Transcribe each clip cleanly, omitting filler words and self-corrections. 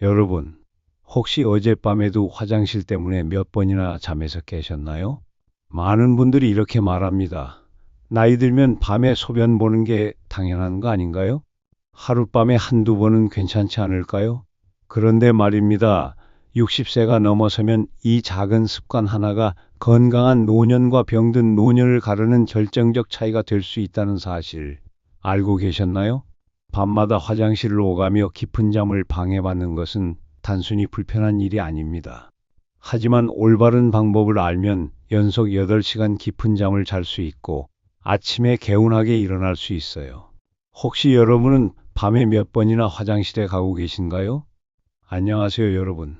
여러분, 혹시 어젯밤에도 화장실 때문에 몇 번이나 잠에서 깨셨나요? 많은 분들이 이렇게 말합니다. 나이 들면 밤에 소변 보는 게 당연한 거 아닌가요? 하룻밤에 한두 번은 괜찮지 않을까요? 그런데 말입니다. 60세가 넘어서면 이 작은 습관 하나가 건강한 노년과 병든 노년을 가르는 결정적 차이가 될 수 있다는 사실 알고 계셨나요? 밤마다 화장실을 오가며 깊은 잠을 방해받는 것은 단순히 불편한 일이 아닙니다. 하지만 올바른 방법을 알면 연속 8시간 깊은 잠을 잘 수 있고 아침에 개운하게 일어날 수 있어요. 혹시 여러분은 밤에 몇 번이나 화장실에 가고 계신가요? 안녕하세요, 여러분.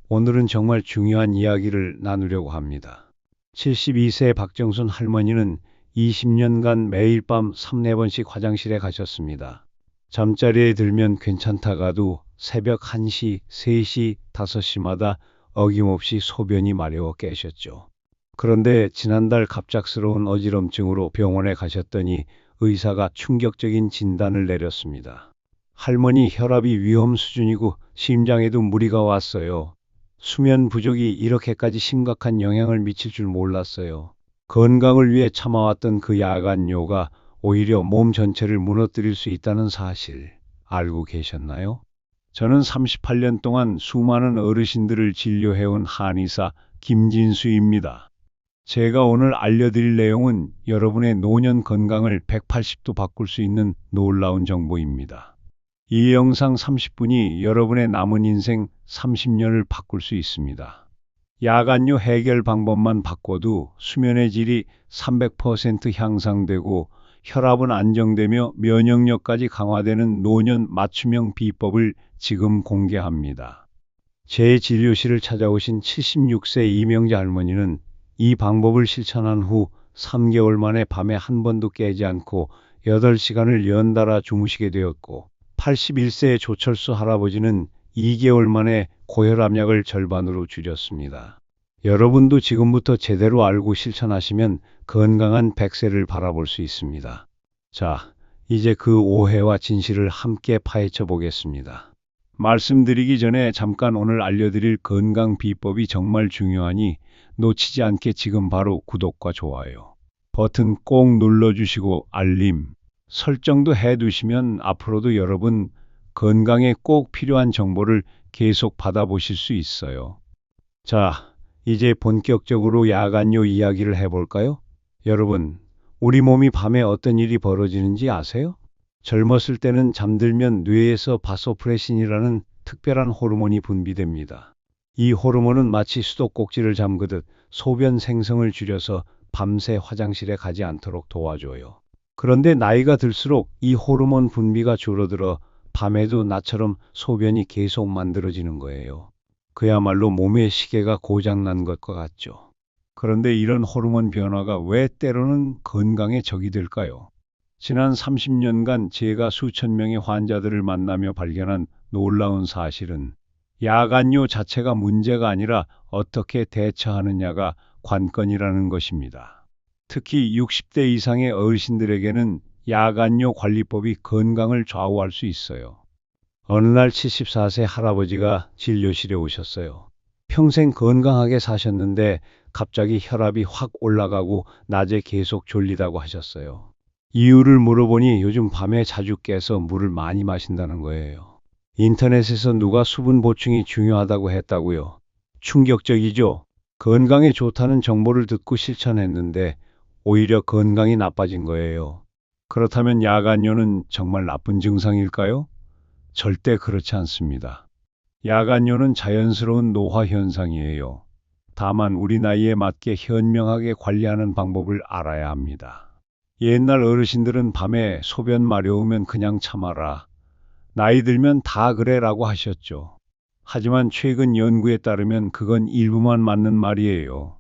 오늘은 정말 중요한 이야기를 나누려고 합니다. 72세 박정순 할머니는 20년간 매일 밤 3, 4번씩 화장실에 가셨습니다. 잠자리에 들면 괜찮다가도 새벽 1시, 3시, 5시마다 어김없이 소변이 마려워 깨셨죠. 그런데 지난달 갑작스러운 어지럼증으로 병원에 가셨더니 의사가 충격적인 진단을 내렸습니다. 할머니 혈압이 위험 수준이고 심장에도 무리가 왔어요. 수면 부족이 이렇게까지 심각한 영향을 미칠 줄 몰랐어요. 건강을 위해 참아왔던 그 야간요가 오히려 몸 전체를 무너뜨릴 수 있다는 사실 알고 계셨나요? 저는 38년 동안 수많은 어르신들을 진료해온 한의사 김진수입니다. 제가 오늘 알려드릴 내용은 여러분의 노년 건강을 180도 바꿀 수 있는 놀라운 정보입니다. 이 영상 30분이 여러분의 남은 인생 30년을 바꿀 수 있습니다. 야간요 해결 방법만 바꿔도 수면의 질이 300% 향상되고 혈압은 안정되며 면역력까지 강화되는 노년 맞춤형 비법을 지금 공개합니다. 제 진료실을 찾아오신 76세 이명자 할머니는 이 방법을 실천한 후 3개월 만에 밤에 한 번도 깨지 않고 8시간을 연달아 주무시게 되었고 81세의 조철수 할아버지는 2개월 만에 고혈압약을 절반으로 줄였습니다. 여러분도 지금부터 제대로 알고 실천하시면 건강한 100세를 바라볼 수 있습니다. 자, 이제 그 오해와 진실을 함께 파헤쳐 보겠습니다. 말씀드리기 전에 잠깐 오늘 알려드릴 건강 비법이 정말 중요하니 놓치지 않게 지금 바로 구독과 좋아요 버튼 꼭 눌러주시고 알림 설정도 해두시면 앞으로도 여러분 건강에 꼭 필요한 정보를 계속 받아보실 수 있어요. 자, 이제 본격적으로 야간요 이야기를 해볼까요? 여러분, 우리 몸이 밤에 어떤 일이 벌어지는지 아세요? 젊었을 때는 잠들면 뇌에서 바소프레신이라는 특별한 호르몬이 분비됩니다. 이 호르몬은 마치 수도꼭지를 잠그듯 소변 생성을 줄여서 밤새 화장실에 가지 않도록 도와줘요. 그런데 나이가 들수록 이 호르몬 분비가 줄어들어 밤에도 나처럼 소변이 계속 만들어지는 거예요. 그야말로 몸의 시계가 고장난 것과 같죠. 그런데 이런 호르몬 변화가 왜 때로는 건강에 적이 될까요? 지난 30년간 제가 수천 명의 환자들을 만나며 발견한 놀라운 사실은 야간요 자체가 문제가 아니라 어떻게 대처하느냐가 관건이라는 것입니다. 특히 60대 이상의 어르신들에게는 야간요 관리법이 건강을 좌우할 수 있어요. 어느 날 74세 할아버지가 진료실에 오셨어요. 평생 건강하게 사셨는데 갑자기 혈압이 확 올라가고 낮에 계속 졸리다고 하셨어요. 이유를 물어보니 요즘 밤에 자주 깨서 물을 많이 마신다는 거예요. 인터넷에서 누가 수분 보충이 중요하다고 했다고요. 충격적이죠? 건강에 좋다는 정보를 듣고 실천했는데 오히려 건강이 나빠진 거예요. 그렇다면 야간요는 정말 나쁜 증상일까요? 절대 그렇지 않습니다. 야간요는 자연스러운 노화 현상이에요. 다만 우리 나이에 맞게 현명하게 관리하는 방법을 알아야 합니다. 옛날 어르신들은 밤에 소변 마려우면 그냥 참아라. 나이 들면 다 그래라고 하셨죠. 하지만 최근 연구에 따르면 그건 일부만 맞는 말이에요.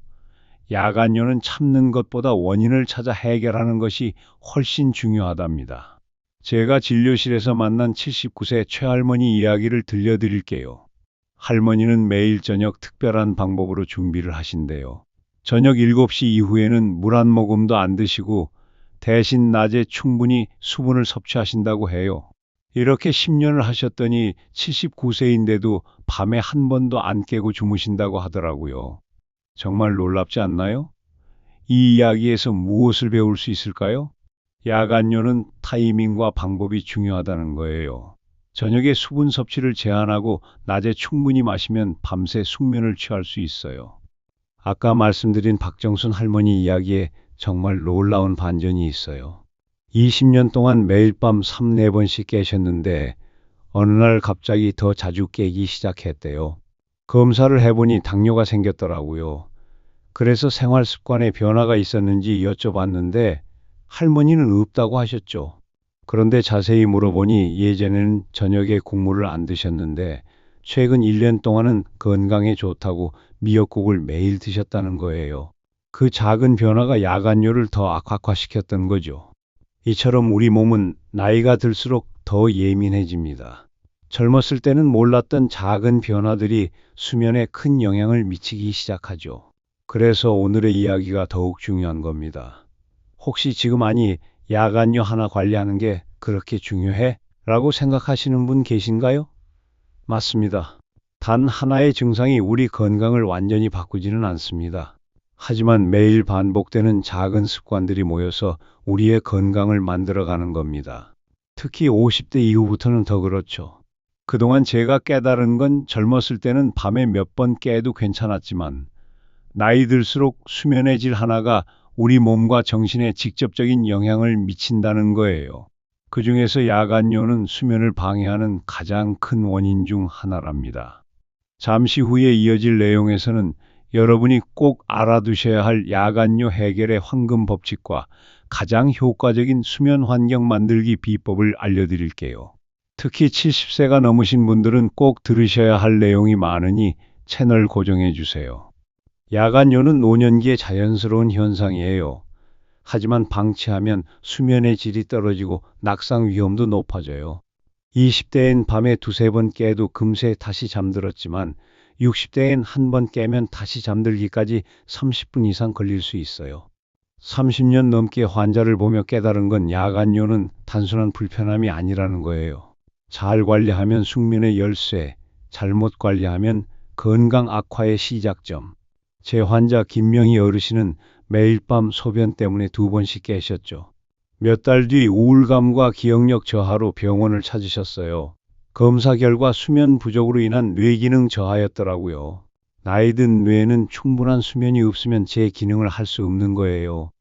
야간요는 참는 것보다 원인을 찾아 해결하는 것이 훨씬 중요하답니다. 제가 진료실에서 만난 79세 최할머니 이야기를 들려드릴게요. 할머니는 매일 저녁 특별한 방법으로 준비를 하신대요. 저녁 7시 이후에는 물 한 모금도 안 드시고 대신 낮에 충분히 수분을 섭취하신다고 해요. 이렇게 10년을 하셨더니 79세인데도 밤에 한 번도 안 깨고 주무신다고 하더라고요. 정말 놀랍지 않나요? 이 이야기에서 무엇을 배울 수 있을까요? 야간요는 타이밍과 방법이 중요하다는 거예요. 저녁에 수분 섭취를 제한하고 낮에 충분히 마시면 밤새 숙면을 취할 수 있어요. 아까 말씀드린 박정순 할머니 이야기에 정말 놀라운 반전이 있어요. 20년 동안 매일 밤 3, 4번씩 깨셨는데 어느 날 갑자기 더 자주 깨기 시작했대요. 검사를 해보니 당뇨가 생겼더라고요. 그래서 생활 습관에 변화가 있었는지 여쭤봤는데 할머니는 없다고 하셨죠. 그런데 자세히 물어보니 예전에는 저녁에 국물을 안 드셨는데 최근 1년 동안은 건강에 좋다고 미역국을 매일 드셨다는 거예요. 그 작은 변화가 야간요를 더 악화시켰던 거죠. 이처럼 우리 몸은 나이가 들수록 더 예민해집니다. 젊었을 때는 몰랐던 작은 변화들이 수면에 큰 영향을 미치기 시작하죠. 그래서 오늘의 이야기가 더욱 중요한 겁니다. 혹시 지금 아니 야간요 하나 관리하는 게 그렇게 중요해? 라고 생각하시는 분 계신가요? 맞습니다. 단 하나의 증상이 우리 건강을 완전히 바꾸지는 않습니다. 하지만 매일 반복되는 작은 습관들이 모여서 우리의 건강을 만들어가는 겁니다. 특히 50대 이후부터는 더 그렇죠. 그동안 제가 깨달은 건 젊었을 때는 밤에 몇 번 깨도 괜찮았지만 나이 들수록 수면의 질 하나가 우리 몸과 정신에 직접적인 영향을 미친다는 거예요. 그중에서 야간요는 수면을 방해하는 가장 큰 원인 중 하나랍니다. 잠시 후에 이어질 내용에서는 여러분이 꼭 알아두셔야 할 야간요 해결의 황금 법칙과 가장 효과적인 수면 환경 만들기 비법을 알려드릴게요. 특히 70세가 넘으신 분들은 꼭 들으셔야 할 내용이 많으니 채널 고정해 주세요. 야간요는 노년기의 자연스러운 현상이에요. 하지만 방치하면 수면의 질이 떨어지고 낙상 위험도 높아져요. 20대엔 밤에 두세 번 깨도 금세 다시 잠들었지만 60대엔 한 번 깨면 다시 잠들기까지 30분 이상 걸릴 수 있어요. 30년 넘게 환자를 보며 깨달은 건 야간요는 단순한 불편함이 아니라는 거예요. 잘 관리하면 숙면의 열쇠, 잘못 관리하면 건강 악화의 시작점. 제 환자 김명희 어르신은 매일 밤 소변 때문에 2번씩 깨셨죠. 몇 달 뒤 우울감과 기억력 저하로 병원을 찾으셨어요. 검사 결과 수면 부족으로 인한 뇌기능 저하였더라고요. 나이 든 뇌는 충분한 수면이 없으면 제 기능을 할 수 없는 거예요.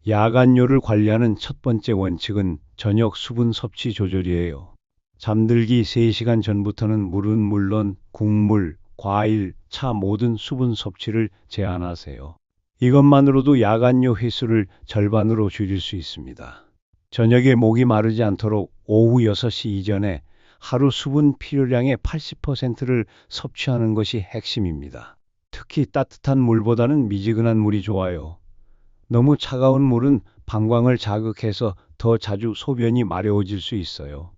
야간요를 관리하는 첫 번째 원칙은 저녁 수분 섭취 조절이에요. 잠들기 3시간 전부터는 물은 물론 국물, 과일, 차 모든 수분 섭취를 제한하세요. 이것만으로도 야간요 횟수를 절반으로 줄일 수 있습니다. 저녁에 목이 마르지 않도록 오후 6시 이전에 하루 수분 필요량의 80%를 섭취하는 것이 핵심입니다. 특히 따뜻한 물보다는 미지근한 물이 좋아요. 너무 차가운 물은 방광을 자극해서 더 자주 소변이 마려워질 수 있어요.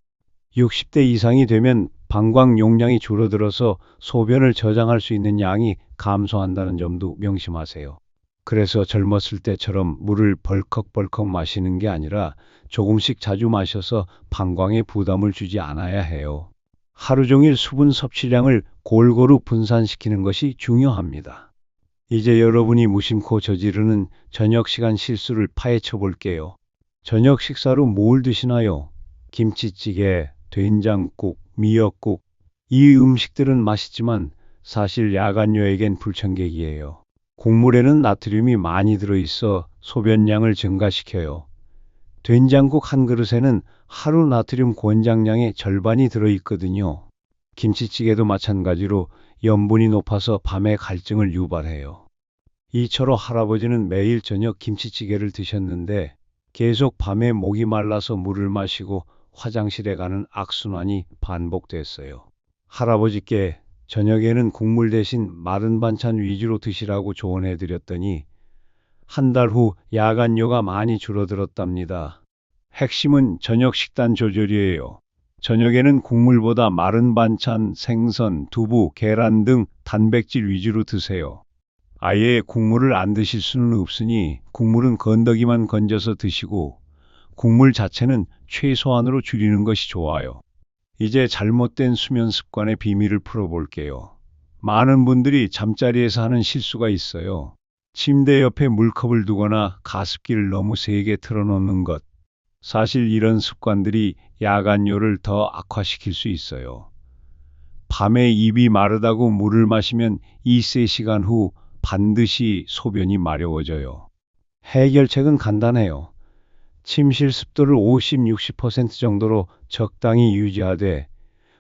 60대 이상이 되면 방광 용량이 줄어들어서 소변을 저장할 수 있는 양이 감소한다는 점도 명심하세요. 그래서 젊었을 때처럼 물을 벌컥벌컥 마시는 게 아니라 조금씩 자주 마셔서 방광에 부담을 주지 않아야 해요. 하루 종일 수분 섭취량을 골고루 분산시키는 것이 중요합니다. 이제 여러분이 무심코 저지르는 저녁 시간 실수를 파헤쳐 볼게요. 저녁 식사로 뭘 드시나요? 김치찌개, 된장국, 미역국. 이 음식들은 맛있지만 사실 야간요에겐 불청객이에요. 국물에는 나트륨이 많이 들어있어 소변량을 증가시켜요. 된장국 한 그릇에는 하루 나트륨 권장량의 절반이 들어있거든요. 김치찌개도 마찬가지로 염분이 높아서 밤에 갈증을 유발해요. 이처럼 할아버지는 매일 저녁 김치찌개를 드셨는데 계속 밤에 목이 말라서 물을 마시고 화장실에 가는 악순환이 반복됐어요. 할아버지께 저녁에는 국물 대신 마른 반찬 위주로 드시라고 조언해 드렸더니 한 달 후 야간요가 많이 줄어들었답니다. 핵심은 저녁 식단 조절이에요. 저녁에는 국물보다 마른 반찬, 생선, 두부, 계란 등 단백질 위주로 드세요. 아예 국물을 안 드실 수는 없으니 국물은 건더기만 건져서 드시고 국물 자체는 최소한으로 줄이는 것이 좋아요. 이제 잘못된 수면 습관의 비밀을 풀어볼게요. 많은 분들이 잠자리에서 하는 실수가 있어요. 침대 옆에 물컵을 두거나 가습기를 너무 세게 틀어놓는 것. 사실 이런 습관들이 야간뇨를 더 악화시킬 수 있어요. 밤에 입이 마르다고 물을 마시면 2~3시간 후 반드시 소변이 마려워져요. 해결책은 간단해요. 침실 습도를 50~60% 정도로 적당히 유지하되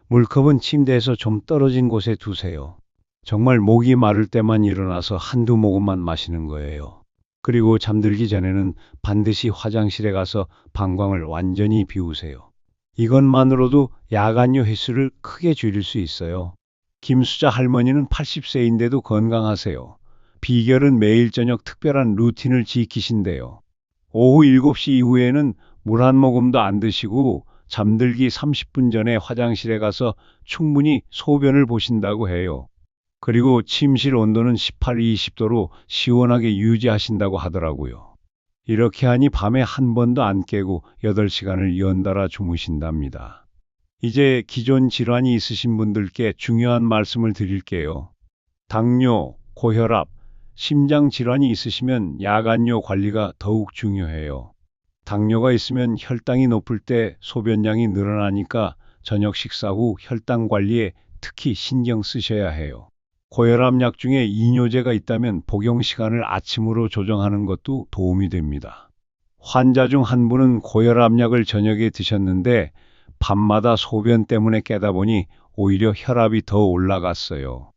물컵은 침대에서 좀 떨어진 곳에 두세요. 정말 목이 마를 때만 일어나서 한두 모금만 마시는 거예요. 그리고 잠들기 전에는 반드시 화장실에 가서 방광을 완전히 비우세요. 이것만으로도 야간뇨 횟수를 크게 줄일 수 있어요. 김수자 할머니는 80세인데도 건강하세요. 비결은 매일 저녁 특별한 루틴을 지키신대요. 오후 7시 이후에는 물 한 모금도 안 드시고 잠들기 30분 전에 화장실에 가서 충분히 소변을 보신다고 해요. 그리고 침실 온도는 18~20도로 시원하게 유지하신다고 하더라고요. 이렇게 하니 밤에 한 번도 안 깨고 8시간을 연달아 주무신답니다. 이제 기존 질환이 있으신 분들께 중요한 말씀을 드릴게요. 당뇨, 고혈압, 심장 질환이 있으시면 야간뇨 관리가 더욱 중요해요. 당뇨가 있으면 혈당이 높을 때 소변량이 늘어나니까 저녁 식사 후 혈당 관리에 특히 신경 쓰셔야 해요. 고혈압약 중에 이뇨제가 있다면 복용 시간을 아침으로 조정하는 것도 도움이 됩니다. 환자 중 한 분은 고혈압약을 저녁에 드셨는데 밤마다 소변 때문에 깨다 보니 오히려 혈압이 더 올라갔어요.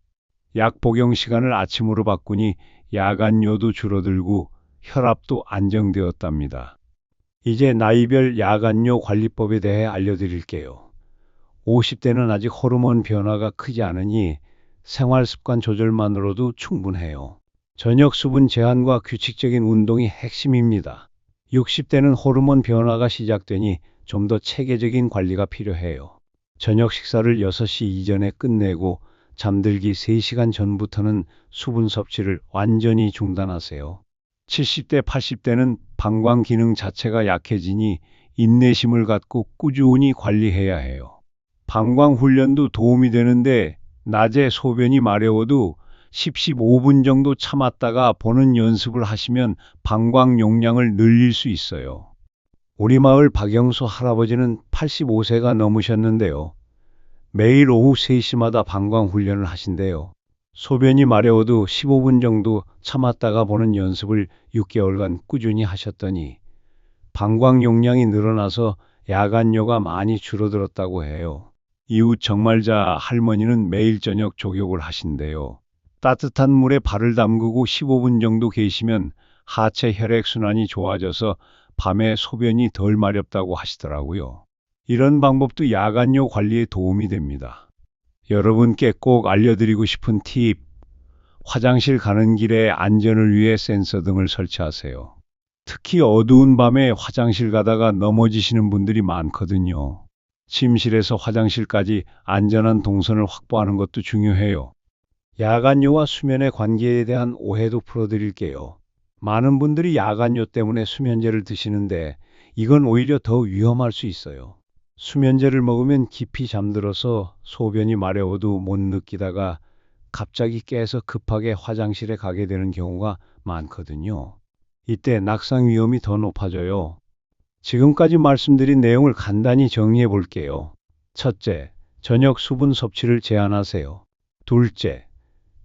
약 복용 시간을 아침으로 바꾸니 야간뇨도 줄어들고 혈압도 안정되었답니다. 이제 나이별 야간뇨 관리법에 대해 알려드릴게요. 50대는 아직 호르몬 변화가 크지 않으니 생활습관 조절만으로도 충분해요. 저녁 수분 제한과 규칙적인 운동이 핵심입니다. 60대는 호르몬 변화가 시작되니 좀 더 체계적인 관리가 필요해요. 저녁 식사를 6시 이전에 끝내고 잠들기 3시간 전부터는 수분 섭취를 완전히 중단하세요. 70대, 80대는 방광 기능 자체가 약해지니 인내심을 갖고 꾸준히 관리해야 해요. 방광 훈련도 도움이 되는데 낮에 소변이 마려워도 10~15분 정도 참았다가 보는 연습을 하시면 방광 용량을 늘릴 수 있어요. 우리 마을 박영수 할아버지는 85세가 넘으셨는데요. 매일 오후 3시마다 방광 훈련을 하신대요. 소변이 마려워도 15분 정도 참았다가 보는 연습을 6개월간 꾸준히 하셨더니 방광 용량이 늘어나서 야간뇨가 많이 줄어들었다고 해요. 이웃 정말자 할머니는 매일 저녁 족욕을 하신대요. 따뜻한 물에 발을 담그고 15분 정도 계시면 하체 혈액순환이 좋아져서 밤에 소변이 덜 마렵다고 하시더라고요. 이런 방법도 야간뇨 관리에 도움이 됩니다. 여러분께 꼭 알려드리고 싶은 팁, 화장실 가는 길에 안전을 위해 센서 등을 설치하세요. 특히 어두운 밤에 화장실 가다가 넘어지시는 분들이 많거든요. 침실에서 화장실까지 안전한 동선을 확보하는 것도 중요해요. 야간뇨와 수면의 관계에 대한 오해도 풀어드릴게요. 많은 분들이 야간뇨 때문에 수면제를 드시는데 이건 오히려 더 위험할 수 있어요. 수면제를 먹으면 깊이 잠들어서 소변이 마려워도 못 느끼다가 갑자기 깨서 급하게 화장실에 가게 되는 경우가 많거든요. 이때 낙상 위험이 더 높아져요. 지금까지 말씀드린 내용을 간단히 정리해 볼게요. 첫째, 저녁 수분 섭취를 제한하세요. 둘째,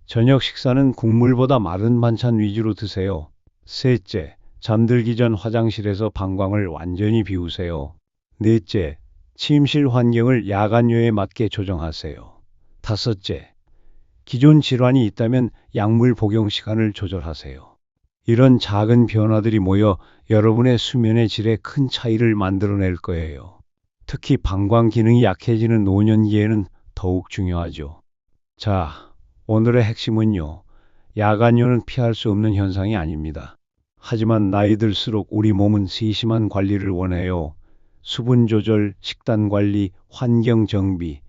저녁 식사는 국물보다 마른 반찬 위주로 드세요. 셋째, 잠들기 전 화장실에서 방광을 완전히 비우세요. 넷째, 침실 환경을 야간뇨에 맞게 조정하세요. 다섯째, 기존 질환이 있다면 약물 복용 시간을 조절하세요. 이런 작은 변화들이 모여 여러분의 수면의 질에 큰 차이를 만들어낼 거예요. 특히 방광 기능이 약해지는 노년기에는 더욱 중요하죠. 자, 오늘의 핵심은요. 야간뇨는 피할 수 없는 현상이 아닙니다. 하지만 나이 들수록 우리 몸은 세심한 관리를 원해요. 수분 조절, 식단 관리, 환경 정비,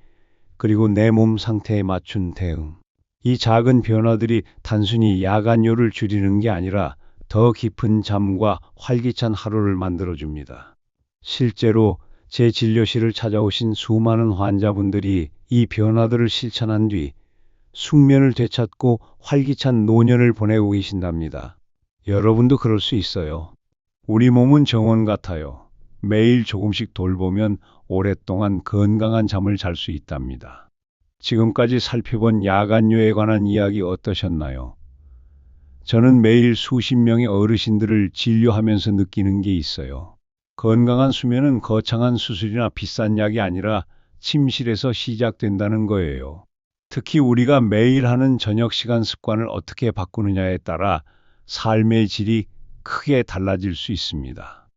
그리고 내 몸 상태에 맞춘 대응. 이 작은 변화들이 단순히 야간뇨를 줄이는 게 아니라 더 깊은 잠과 활기찬 하루를 만들어줍니다. 실제로 제 진료실을 찾아오신 수많은 환자분들이 이 변화들을 실천한 뒤 숙면을 되찾고 활기찬 노년을 보내고 계신답니다. 여러분도 그럴 수 있어요. 우리 몸은 정원 같아요. 매일 조금씩 돌보면 오랫동안 건강한 잠을 잘 수 있답니다. 지금까지 살펴본 야간요에 관한 이야기 어떠셨나요? 저는 매일 수십 명의 어르신들을 진료하면서 느끼는 게 있어요. 건강한 수면은 거창한 수술이나 비싼 약이 아니라 침실에서 시작된다는 거예요. 특히 우리가 매일 하는 저녁 시간 습관을 어떻게 바꾸느냐에 따라 삶의 질이 크게 달라질 수 있습니다.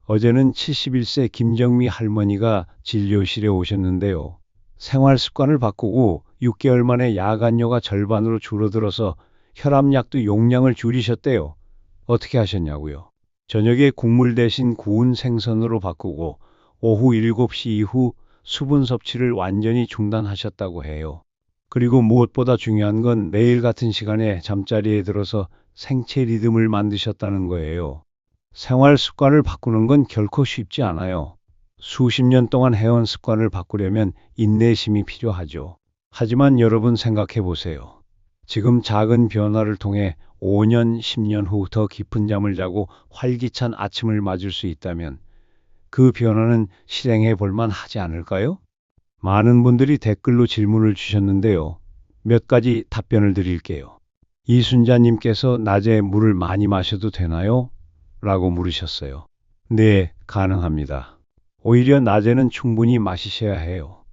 어제는 71세 김정미 할머니가 진료실에 오셨는데요. 생활 습관을 바꾸고 6개월 만에 야간요가 절반으로 줄어들어서 혈압약도 용량을 줄이셨대요. 어떻게 하셨냐고요? 저녁에 국물 대신 구운 생선으로 바꾸고 오후 7시 이후 수분 섭취를 완전히 중단하셨다고 해요. 그리고 무엇보다 중요한 건 매일 같은 시간에 잠자리에 들어서 생체 리듬을 만드셨다는 거예요. 생활 습관을 바꾸는 건 결코 쉽지 않아요. 수십 년 동안 해온 습관을 바꾸려면 인내심이 필요하죠. 하지만 여러분 생각해 보세요. 지금 작은 변화를 통해 5년, 10년 후 더 깊은 잠을 자고 활기찬 아침을 맞을 수 있다면 그 변화는 실행해 볼 만하지 않을까요? 많은 분들이 댓글로 질문을 주셨는데요. 몇 가지 답변을 드릴게요. 이순자님께서 낮에 물을 많이 마셔도 되나요? 라고 물으셨어요. 네, 가능합니다. 오히려 낮에는 충분히 마시셔야 해요.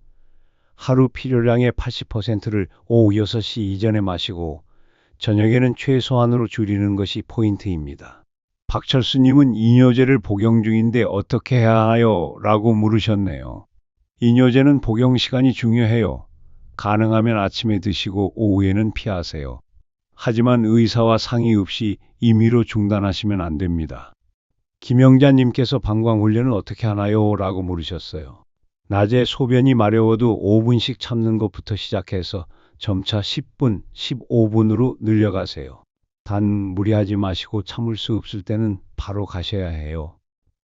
하루 필요량의 80%를 오후 6시 이전에 마시고 저녁에는 최소한으로 줄이는 것이 포인트입니다. 박철수님은 이뇨제를 복용 중인데 어떻게 해야 하나요? 라고 물으셨네요. 이뇨제는 복용 시간이 중요해요. 가능하면 아침에 드시고 오후에는 피하세요. 하지만 의사와 상의 없이 임의로 중단하시면 안 됩니다. 김영자님께서 방광훈련은 어떻게 하나요? 라고 물으셨어요. 낮에 소변이 마려워도 5분씩 참는 것부터 시작해서 점차 10분, 15분으로 늘려가세요. 단 무리하지 마시고 참을 수 없을 때는 바로 가셔야 해요.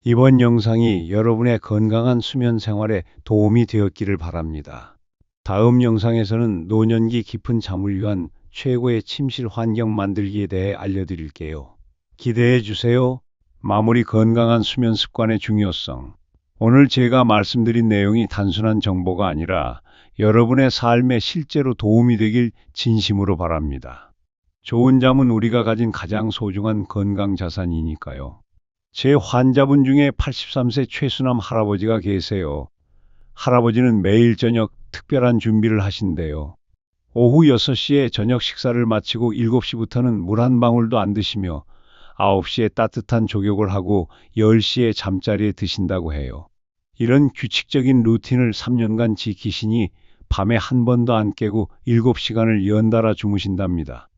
이번 영상이 여러분의 건강한 수면 생활에 도움이 되었기를 바랍니다. 다음 영상에서는 노년기 깊은 잠을 위한 최고의 침실 환경 만들기에 대해 알려드릴게요. 기대해 주세요. 마무리 건강한 수면 습관의 중요성. 오늘 제가 말씀드린 내용이 단순한 정보가 아니라 여러분의 삶에 실제로 도움이 되길 진심으로 바랍니다. 좋은 잠은 우리가 가진 가장 소중한 건강 자산이니까요. 제 환자분 중에 83세 최수남 할아버지가 계세요. 할아버지는 매일 저녁 특별한 준비를 하신대요. 오후 6시에 저녁 식사를 마치고 7시부터는 물 한 방울도 안 드시며 9시에 따뜻한 족욕을 하고 10시에 잠자리에 드신다고 해요. 이런 규칙적인 루틴을 3년간 지키시니 밤에 한 번도 안 깨고 7시간을 연달아 주무신답니다.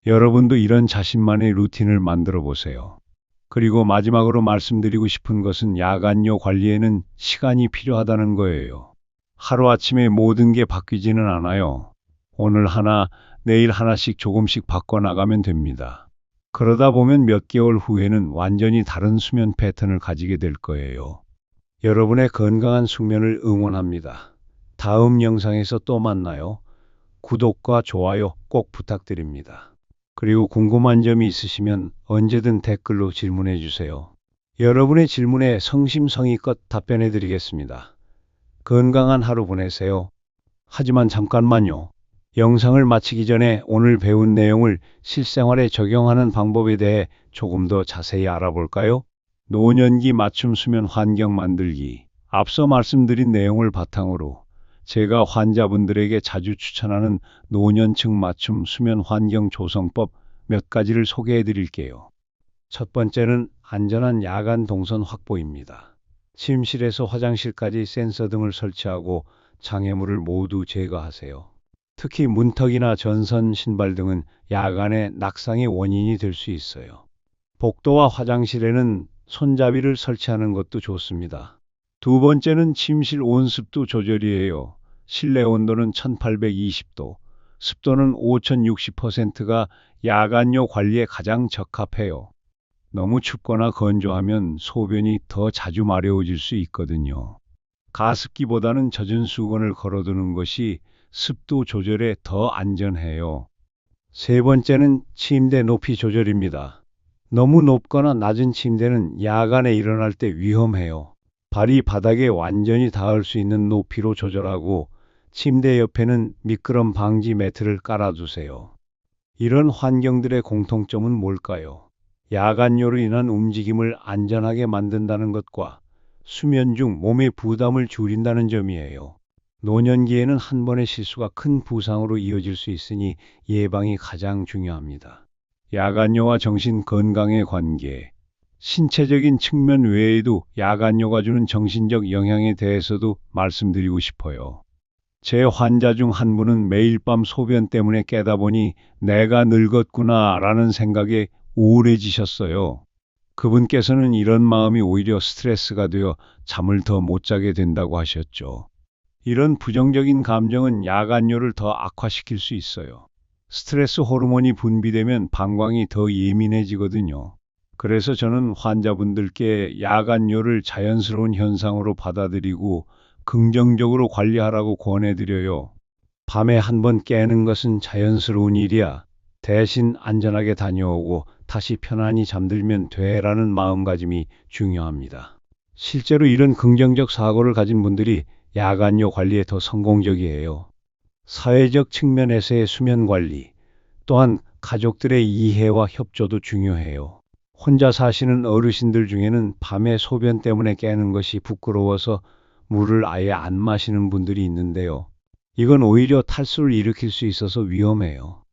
여러분도 이런 자신만의 루틴을 만들어 보세요. 그리고 마지막으로 말씀드리고 싶은 것은 야간요 관리에는 시간이 필요하다는 거예요. 하루아침에 모든 게 바뀌지는 않아요. 오늘 하나, 내일 하나씩 조금씩 바꿔나가면 됩니다. 그러다 보면 몇 개월 후에는 완전히 다른 수면 패턴을 가지게 될 거예요. 여러분의 건강한 숙면을 응원합니다. 다음 영상에서 또 만나요. 구독과 좋아요 꼭 부탁드립니다. 그리고 궁금한 점이 있으시면 언제든 댓글로 질문해 주세요. 여러분의 질문에 성심성의껏 답변해 드리겠습니다. 건강한 하루 보내세요. 하지만 잠깐만요. 영상을 마치기 전에 오늘 배운 내용을 실생활에 적용하는 방법에 대해 조금 더 자세히 알아볼까요? 노년기 맞춤 수면 환경 만들기. 앞서 말씀드린 내용을 바탕으로 제가 환자분들에게 자주 추천하는 노년층 맞춤 수면 환경 조성법 몇 가지를 소개해 드릴게요. 첫 번째는 안전한 야간 동선 확보입니다. 침실에서 화장실까지 센서 등을 설치하고 장애물을 모두 제거하세요. 특히 문턱이나 전선 신발 등은 야간의 낙상의 원인이 될 수 있어요. 복도와 화장실에는 손잡이를 설치하는 것도 좋습니다. 두 번째는 침실 온습도 조절이에요. 실내 온도는 1820도, 습도는 5060%가 야간요 관리에 가장 적합해요. 너무 춥거나 건조하면 소변이 더 자주 마려워질 수 있거든요. 가습기보다는 젖은 수건을 걸어두는 것이 습도 조절에 더 안전해요. 세 번째는 침대 높이 조절입니다. 너무 높거나 낮은 침대는 야간에 일어날 때 위험해요. 발이 바닥에 완전히 닿을 수 있는 높이로 조절하고 침대 옆에는 미끄럼 방지 매트를 깔아두세요. 이런 환경들의 공통점은 뭘까요? 야간요로 인한 움직임을 안전하게 만든다는 것과 수면 중 몸의 부담을 줄인다는 점이에요. 노년기에는 한 번의 실수가 큰 부상으로 이어질 수 있으니 예방이 가장 중요합니다. 야간요와 정신 건강의 관계. 신체적인 측면 외에도 야간요가 주는 정신적 영향에 대해서도 말씀드리고 싶어요. 제 환자 중 한 분은 매일 밤 소변 때문에 깨다 보니 내가 늙었구나 라는 생각에 우울해지셨어요. 그분께서는 이런 마음이 오히려 스트레스가 되어 잠을 더 못 자게 된다고 하셨죠. 이런 부정적인 감정은 야간요를 더 악화시킬 수 있어요. 스트레스 호르몬이 분비되면 방광이 더 예민해지거든요. 그래서 저는 환자분들께 야간요를 자연스러운 현상으로 받아들이고 긍정적으로 관리하라고 권해드려요. 밤에 한 번 깨는 것은 자연스러운 일이야. 대신 안전하게 다녀오고 다시 편안히 잠들면 돼라는 마음가짐이 중요합니다. 실제로 이런 긍정적 사고를 가진 분들이 야간요 관리에 더 성공적이에요. 사회적 측면에서의 수면 관리, 또한 가족들의 이해와 협조도 중요해요. 혼자 사시는 어르신들 중에는 밤에 소변 때문에 깨는 것이 부끄러워서 물을 아예 안 마시는 분들이 있는데요. 이건 오히려 탈수를 일으킬 수 있어서 위험해요.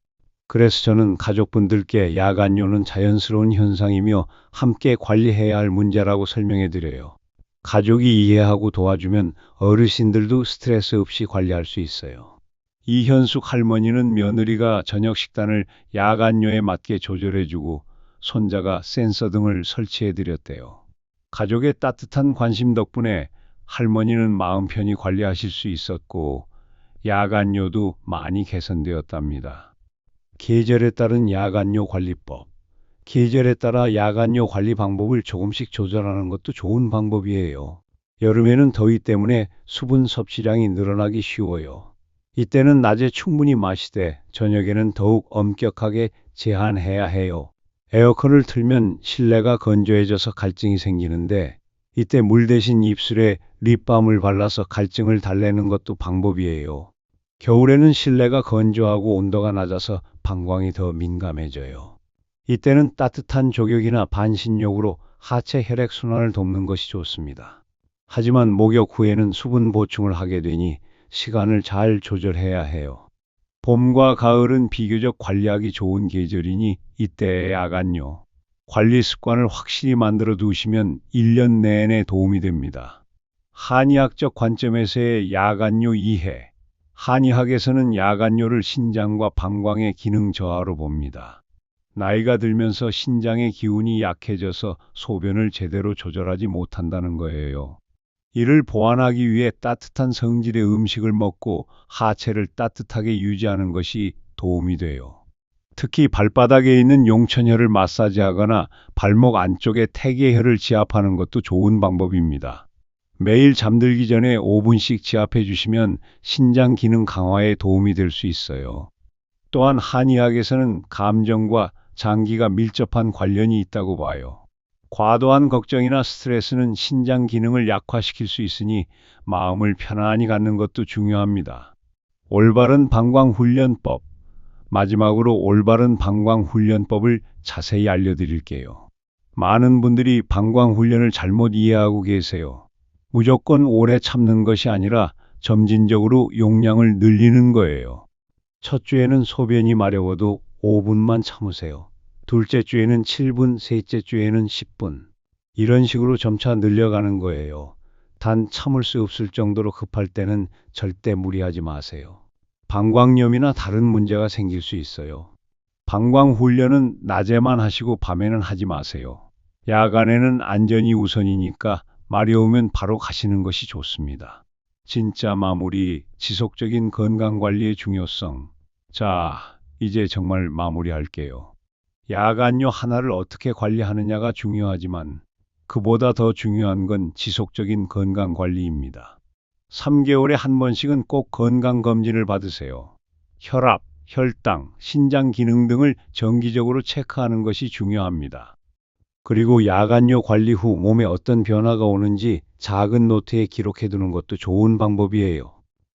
그래서 저는 가족분들께 야간요는 자연스러운 현상이며 함께 관리해야 할 문제라고 설명해 드려요. 가족이 이해하고 도와주면 어르신들도 스트레스 없이 관리할 수 있어요. 이현숙 할머니는 며느리가 저녁 식단을 야간요에 맞게 조절해주고 손자가 센서 등을 설치해드렸대요. 가족의 따뜻한 관심 덕분에 할머니는 마음 편히 관리하실 수 있었고 야간요도 많이 개선되었답니다. 계절에 따른 야간요 관리법. 계절에 따라 야간요 관리 방법을 조금씩 조절하는 것도 좋은 방법이에요. 여름에는 더위 때문에 수분 섭취량이 늘어나기 쉬워요. 이때는 낮에 충분히 마시되 저녁에는 더욱 엄격하게 제한해야 해요. 에어컨을 틀면 실내가 건조해져서 갈증이 생기는데 이때 물 대신 입술에 립밤을 발라서 갈증을 달래는 것도 방법이에요. 겨울에는 실내가 건조하고 온도가 낮아서 방광이 더 민감해져요. 이때는 따뜻한 족욕이나 반신욕으로 하체 혈액 순환을 돕는 것이 좋습니다. 하지만 목욕 후에는 수분 보충을 하게 되니 시간을 잘 조절해야 해요. 봄과 가을은 비교적 관리하기 좋은 계절이니 이때의 야간요 관리 습관을 확실히 만들어 두시면 1년 내내 도움이 됩니다. 한의학적 관점에서의 야간요 이해. 한의학에서는 야간요를 신장과 방광의 기능 저하로 봅니다. 나이가 들면서 신장의 기운이 약해져서 소변을 제대로 조절하지 못한다는 거예요. 이를 보완하기 위해 따뜻한 성질의 음식을 먹고 하체를 따뜻하게 유지하는 것이 도움이 돼요. 특히 발바닥에 있는 용천혈을 마사지하거나 발목 안쪽에 태계혈을 지압하는 것도 좋은 방법입니다. 매일 잠들기 전에 5분씩 지압해 주시면 신장 기능 강화에 도움이 될 수 있어요. 또한 한의학에서는 감정과 장기가 밀접한 관련이 있다고 봐요. 과도한 걱정이나 스트레스는 신장 기능을 약화시킬 수 있으니 마음을 편안히 갖는 것도 중요합니다. 올바른 방광 훈련법. 마지막으로 올바른 방광 훈련법을 자세히 알려드릴게요. 많은 분들이 방광 훈련을 잘못 이해하고 계세요. 무조건 오래 참는 것이 아니라 점진적으로 용량을 늘리는 거예요. 첫 주에는 소변이 마려워도 5분만 참으세요. 둘째 주에는 7분, 셋째 주에는 10분. 이런 식으로 점차 늘려가는 거예요. 단 참을 수 없을 정도로 급할 때는 절대 무리하지 마세요. 방광염이나 다른 문제가 생길 수 있어요. 방광 훈련은 낮에만 하시고 밤에는 하지 마세요. 야간에는 안전이 우선이니까 마려우면 바로 가시는 것이 좋습니다. 진짜 마무리, 지속적인 건강관리의 중요성. 자, 이제 정말 마무리할게요. 야간요 하나를 어떻게 관리하느냐가 중요하지만 그보다 더 중요한 건 지속적인 건강관리입니다. 3개월에 한 번씩은 꼭 건강검진을 받으세요. 혈압, 혈당, 신장 기능 등을 정기적으로 체크하는 것이 중요합니다. 그리고 야간요 관리 후 몸에 어떤 변화가 오는지 작은 노트에 기록해 두는 것도 좋은 방법이에요.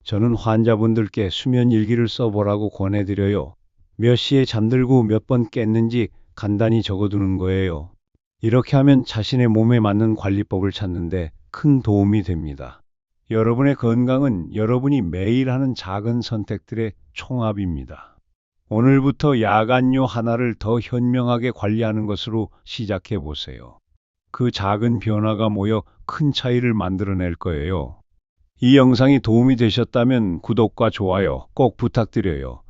저는 환자분들께 수면 일기를 써보라고 권해드려요. 몇 시에 잠들고 몇 번 깼는지 간단히 적어두는 거예요. 이렇게 하면 자신의 몸에 맞는 관리법을 찾는데 큰 도움이 됩니다. 여러분의 건강은 여러분이 매일 하는 작은 선택들의 총합입니다. 오늘부터 야간요 하나를 더 현명하게 관리하는 것으로 시작해 보세요. 그 작은 변화가 모여 큰 차이를 만들어낼 거예요. 이 영상이 도움이 되셨다면 구독과 좋아요 꼭 부탁드려요.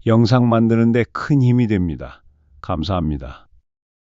영상 만드는데 큰 힘이 됩니다. 감사합니다.